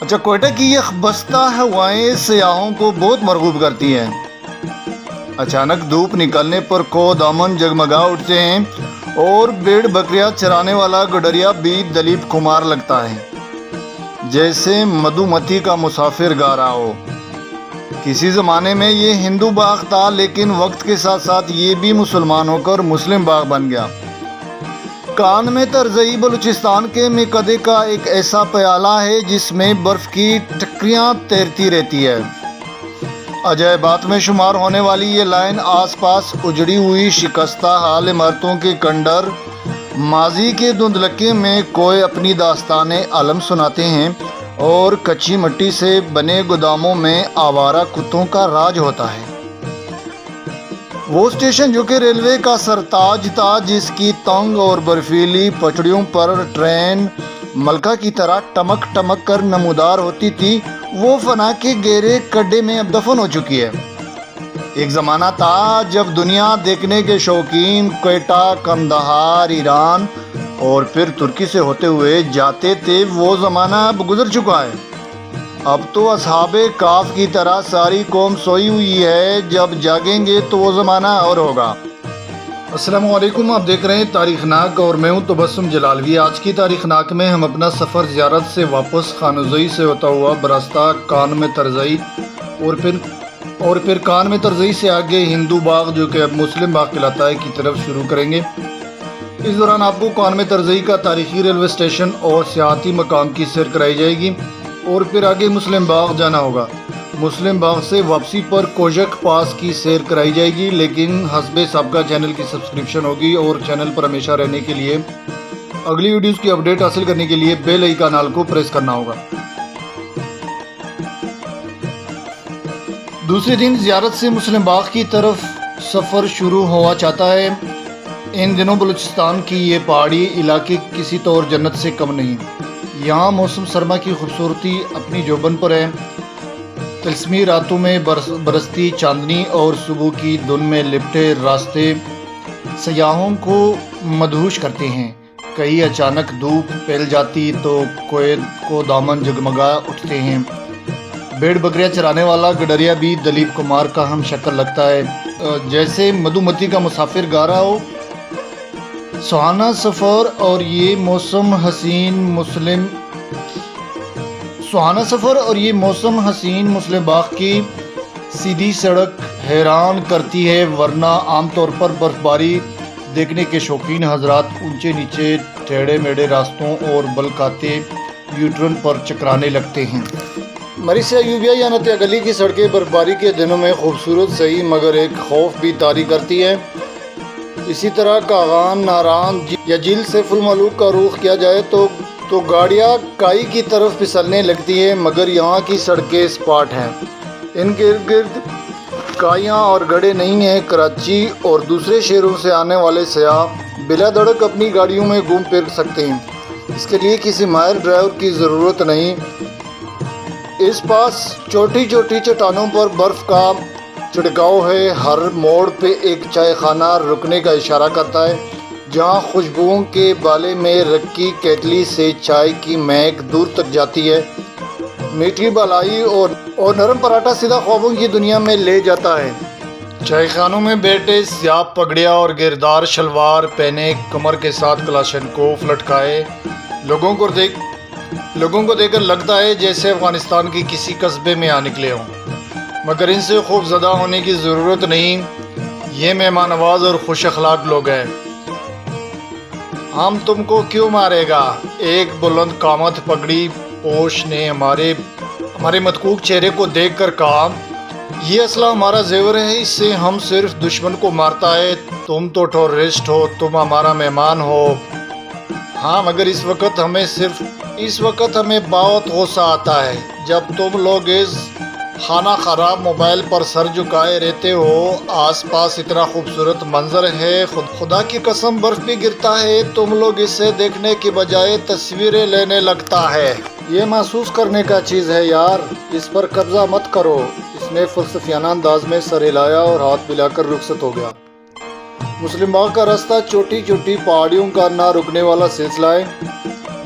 اچھا، کوئٹہ کی یہ خبستہ ہوائیں سیاحوں کو بہت مرغوب کرتی ہیں۔ اچانک دھوپ نکلنے پر کو دامن جگمگا اٹھتے ہیں اور بھیڑ بکریاں چرانے والا گڈریا بھی دلیپ کمار لگتا ہے، جیسے مدھومتی کا مسافر گا رہا ہو۔ کسی زمانے میں یہ ہندو باغ تھا، لیکن وقت کے ساتھ ساتھ یہ بھی مسلمان ہو کر مسلم باغ بن گیا۔ کان میں ترزئی بلوچستان کے میکدے کا ایک ایسا پیالہ ہے جس میں برف کی ٹکریاں تیرتی رہتی ہے۔ عجائبات میں شمار ہونے والی یہ لائن آس پاس اجڑی ہوئی شکستہ حال عمارتوں کے کنڈر ماضی کے دھندلکے میں کوئی اپنی داستان علم سناتے ہیں، اور کچی مٹی سے بنے گوداموں میں آوارہ کتوں کا راج ہوتا ہے۔ وہ اسٹیشن جو کہ ریلوے کا سرتاج تھا، جس کی تنگ اور برفیلی پٹڑیوں پر ٹرین ملکہ کی طرح ٹمک ٹمک کر نمودار ہوتی تھی، وہ فنا کے گہرے گڈھے میں اب دفن ہو چکی ہے۔ ایک زمانہ تھا جب دنیا دیکھنے کے شوقین کوئٹہ، قندھار، ایران اور پھر ترکی سے ہوتے ہوئے جاتے تھے۔ وہ زمانہ اب گزر چکا ہے۔ اب تو اصحاب کہف کی طرح ساری قوم سوئی ہوئی ہے، جب جاگیں گے تو وہ زمانہ اور ہوگا۔ السلام علیکم، آپ دیکھ رہے ہیں تاریخ ناک اور میں ہوں تبسم جلالوی۔ آج کی تاریخ ناک میں ہم اپنا سفر زیارت سے واپس خانوزئی سے ہوتا ہوا براستہ کان میں ترزئی اور پھر کان میں ترزئی سے آگے ہندو باغ، جو کہ اب مسلم باغ کہلاتا ہے، کی طرف شروع کریں گے۔ اس دوران آپ کو کان میں ترزئی کا تاریخی ریلوے اسٹیشن اور سیاحتی مقام کی سیر کرائی جائے گی، اور پھر آگے مسلم باغ جانا ہوگا۔ مسلم باغ سے واپسی پر کوجک پاس کی سیر کرائی جائے گی، لیکن حسب سابقہ چینل کی سبسکرپشن ہوگی، اور چینل پر ہمیشہ رہنے کے لیے اگلی ویڈیوز کی اپڈیٹ حاصل کرنے کے لیے بیل آئیکن کو پریس کرنا ہوگا۔ دوسرے دن زیارت سے مسلم باغ کی طرف سفر شروع ہوا چاہتا ہے۔ ان دنوں بلوچستان کی یہ پہاڑی علاقے کسی طور جنت سے کم نہیں۔ یہاں موسم سرما کی خوبصورتی اپنی جوبن پر ہے۔ طلسمی راتوں میں برستی چاندنی اور صبح کی دھند میں لپٹے راستے سیاحوں کو مدہوش کرتے ہیں۔ کہیں اچانک دھوپ پھیل جاتی تو کو دامن جگمگا اٹھتے ہیں۔ بھیڑ بکریاں چرانے والا گڈریا بھی دلیپ کمار کا ہم شکل لگتا ہے، جیسے مدھومتی کا مسافر گا رہا ہو۔ سہانا سفر اور یہ موسم حسین مسلم باغ کی سیدھی سڑک حیران کرتی ہے، ورنہ عام طور پر برف باری دیکھنے کے شوقین حضرات اونچے نیچے ٹیڑھے میڑھے راستوں اور بلکاتے یوٹرن پر چکرانے لگتے ہیں۔ مری سے ایوبیا یا نتیا گلی کی سڑکیں برفباری کے دنوں میں خوبصورت صحیح مگر ایک خوف بھی طاری کرتی ہے۔ اسی طرح کاغان، ناران یا جھیل سیف الملوک کا رخ کیا جائے تو گاڑیاں کائی کی طرف پھسلنے لگتی ہیں، مگر یہاں کی سڑکیں اسپاٹ ہیں۔ ان کے ارد گرد کائیاں اور گڑھے نہیں ہیں۔ کراچی اور دوسرے شہروں سے آنے والے سیاح بلا دھڑک اپنی گاڑیوں میں گھوم پھر سکتے ہیں، اس کے لیے کسی ماہر ڈرائیور کی ضرورت نہیں۔ اس پاس چھوٹی چھوٹی چٹانوں پر برف کا چھڑکاؤ ہے۔ ہر موڑ پہ ایک چائے خانہ رکنے کا اشارہ کرتا ہے، جہاں خوشبوؤں کے بالے میں رکھی کیٹلی سے چائے کی مہک دور تک جاتی ہے۔ میٹھی بالائی اور نرم پراٹھا سیدھا خوابوں کی دنیا میں لے جاتا ہے۔ چائے خانوں میں بیٹھے سیاہ پگڑیاں اور گردار شلوار پہنے، کمر کے ساتھ کلاشنکوف لٹکائے لوگوں کو دیکھ کر لگتا ہے جیسے افغانستان کی کسی قصبے میں آ نکلے ہوں، مگر ان سے خوف زدہ ہونے کی ضرورت نہیں۔ یہ مہمان نواز اور خوش اخلاق لوگ ہیں۔ ہم تم کو کیوں مارے گا؟ ایک بلند قامت پگڑی پوش نے ہمارے متکوک چہرے کو دیکھ کر کہا، یہ اسلحہ ہمارا زیور ہے، اس سے ہم صرف دشمن کو مارتا ہے۔ تم تو ٹورسٹ ہو، تم ہمارا مہمان ہو۔ ہاں، مگر اس وقت ہمیں بہت غصہ آتا ہے جب تم لوگ اس خانہ خراب موبائل پر سر جھکائے رہتے ہو۔ آس پاس اتنا خوبصورت منظر ہے، خدا کی قسم برف بھی گرتا ہے، تم لوگ اسے دیکھنے کی بجائے تصویریں لینے لگتا ہے۔ یہ محسوس کرنے کا چیز ہے یار، اس پر قبضہ مت کرو۔ اس نے فلسفیانہ انداز میں سر ہلایا اور ہاتھ ملا کر رخصت ہو گیا۔ مسلم باغ کا راستہ چھوٹی چھوٹی پہاڑیوں کا نہ رکنے والا سلسلہ ہے۔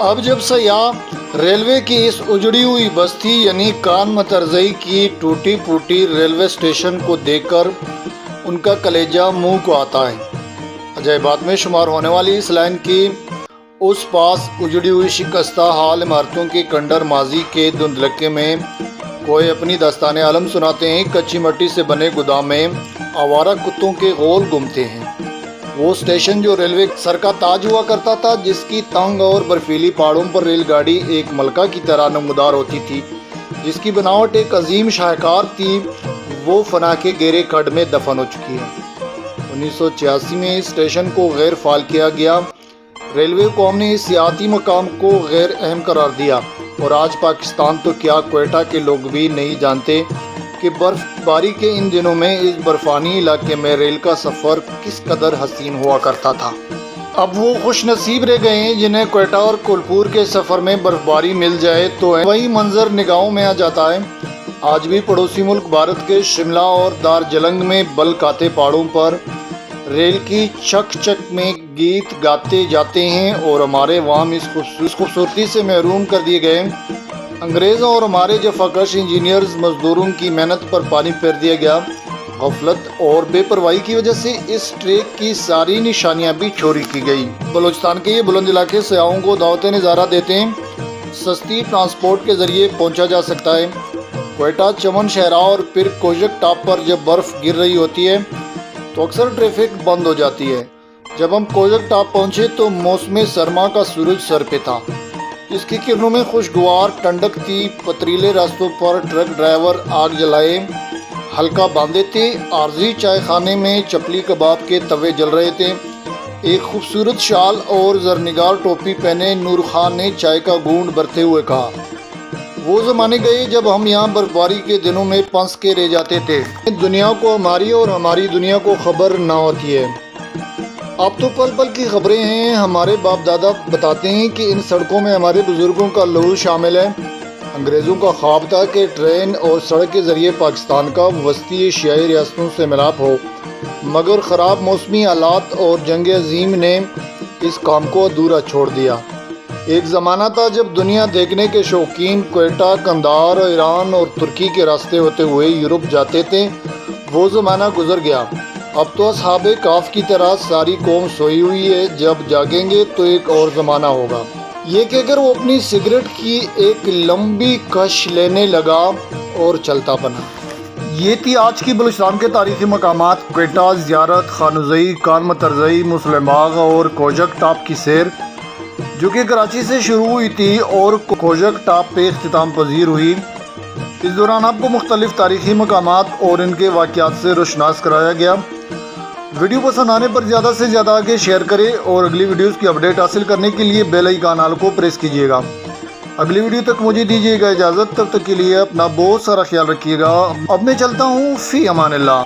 اب جب سیاح ریلوے کی اس اجڑی ہوئی بستی یعنی کان مترزئی کی ٹوٹی پھوٹی ریلوے اسٹیشن کو دیکھ کر ان کا کلیجہ منہ کو آتا ہے۔ عجائبات میں شمار ہونے والی اس لائن کی اس پاس اجڑی ہوئی شکستہ حال عمارتوں کے کنڈر ماضی کے دھندلکے میں کوئی اپنی داستان عالم سناتے ہیں۔ کچی مٹی سے بنے گودام میں آوارہ کتوں کے غول گھومتے ہیں۔ وہ اسٹیشن جو ریلوے سر کا تاج ہوا کرتا تھا، جس کی تنگ اور برفیلی پہاڑوں پر ریل گاڑی ایک ملکہ کی طرح نمودار ہوتی تھی، جس کی بناوٹ ایک عظیم شاہکار تھی، وہ فنا کے گہرے کھڈ میں دفن ہو چکی ہے۔ 1986 میں اس اسٹیشن کو غیر فعال کیا گیا۔ ریلوے قوم نے اس سیاحتی مقام کو غیر اہم قرار دیا، اور آج پاکستان تو کیا کوئٹہ کے لوگ بھی نہیں جانتے کہ برف باری کے ان دنوں میں اس برفانی علاقے میں ریل کا سفر کس قدر حسین ہوا کرتا تھا۔ اب وہ خوش نصیب رہ گئے ہیں جنہیں کوئٹہ اور کولپور کے سفر میں برف باری مل جائے تو وہی منظر نگاہوں میں آ جاتا ہے۔ آج بھی پڑوسی ملک بھارت کے شملہ اور دارجلنگ میں بلک آتے پہاڑوں پر ریل کی چک چک میں گیت گاتے جاتے ہیں، اور ہمارے وہاں اس خوبصورتی سے محروم کر دیے گئے انگریزوں اور ہمارے جفاکش انجینئرز مزدوروں کی محنت پر پانی پھیر دیا گیا۔ غفلت اور بے پرواہی کی وجہ سے اس ٹریک کی ساری نشانیاں بھی چوری کی گئی۔ بلوچستان کے یہ بلند علاقے سیاحوں کو دعوت نظارہ دیتے ہیں۔ سستی ٹرانسپورٹ کے ذریعے پہنچا جا سکتا ہے۔ کوئٹہ، چمن شہرہ اور پھر کوجک ٹاپ پر جب برف گر رہی ہوتی ہے تو اکثر ٹریفک بند ہو جاتی ہے۔ جب ہم کوجک ٹاپ پہنچے تو موسم سرما کا سورج سر پہ تھا، جس کی کرنوں میں خوشگوار ٹھنڈک تھی۔ پتریلے راستوں پر ٹرک ڈرائیور آگ جلائے ہلکا باندھے تھے۔ عارضی چائے خانے میں چپلی کباب کے توے جل رہے تھے۔ ایک خوبصورت شال اور زرنگار ٹوپی پہنے نور خان نے چائے کا گھونٹ بھرتے ہوئے کہا، وہ زمانے گئے جب ہم یہاں برفباری کے دنوں میں پنس کے رہ جاتے تھے۔ دنیا کو ہماری اور ہماری دنیا کو خبر نہ ہوتی ہے۔ اب تو پل پل کی خبریں ہیں۔ ہمارے باپ دادا بتاتے ہیں کہ ان سڑکوں میں ہمارے بزرگوں کا لہو شامل ہے۔ انگریزوں کا خواب تھا کہ ٹرین اور سڑک کے ذریعے پاکستان کا وسطی ایشیائی ریاستوں سے ملاپ ہو، مگر خراب موسمی حالات اور جنگ عظیم نے اس کام کو ادھورا چھوڑ دیا۔ ایک زمانہ تھا جب دنیا دیکھنے کے شوقین کوئٹہ، قندھار، ایران اور ترکی کے راستے ہوتے ہوئے یورپ جاتے تھے۔ وہ زمانہ گزر گیا۔ اب تو اصحاب کہف کی طرح ساری قوم سوئی ہوئی ہے۔ جب جاگیں گے تو ایک اور زمانہ ہوگا۔ یہ کہہ کر وہ اپنی سگریٹ کی ایک لمبی کش لینے لگا اور چلتا بنا۔ یہ تھی آج کی بلوچستان کے تاریخی مقامات، کوئٹہ زیارت، خانوزئی، کان مترزئی، مسلم باغ اور کوجک ٹاپ کی سیر، جو کہ کراچی سے شروع ہوئی تھی اور کوجک ٹاپ پہ اختتام پذیر ہوئی۔ اس دوران آپ کو مختلف تاریخی مقامات اور ان کے واقعات سے روشناس کرایا گیا۔ ویڈیو پسند آنے پر زیادہ سے زیادہ آگے شیئر کریں اور اگلی ویڈیوز کی اپڈیٹ حاصل کرنے کے لیے بیل آئیکن آل کو پریس کیجیے گا۔ اگلی ویڈیو تک مجھے دیجیے گا اجازت، تب تک کے لیے اپنا بہت سارا خیال رکھیے گا۔ اب میں چلتا ہوں، فی امان اللہ۔